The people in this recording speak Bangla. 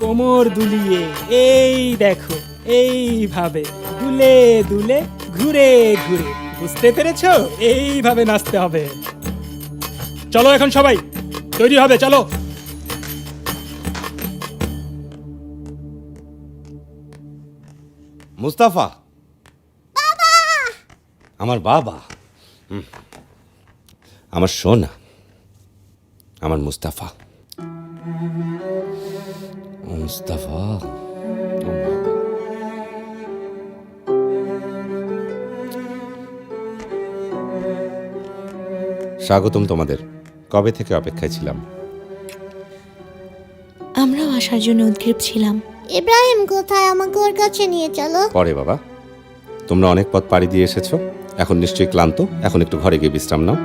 কোমর দুলিয়ে, এই দেখো এইভাবে দুলে দুলে ঘুরে ঘুরে। বুঝতে পেরেছো? এইভাবে নাচতে হবে। চলো এখন সবাই তৈরি হবে, চলো। মুস্তাফা, আমার বাবা, আমার সোনা, আমার মুস্তাফা। ও মুস্তাফা, ও বাবা। স্বাগতম তোমাদের। কবে থেকে অপেক্ষায় ছিলাম। আমরাও আসার জন্য উদ্গ্রীব ছিলাম। ইব্রাহিম কোথায়? আমাকে ওর কাছে নিয়ে চলো। পরে বাবা, তোমরা অনেক পথ পাড়ি দিয়ে এসেছো, এখন নিশ্চয়ই ক্লান্ত। এখন একটু ঘরে গিয়ে বিশ্রাম নাও।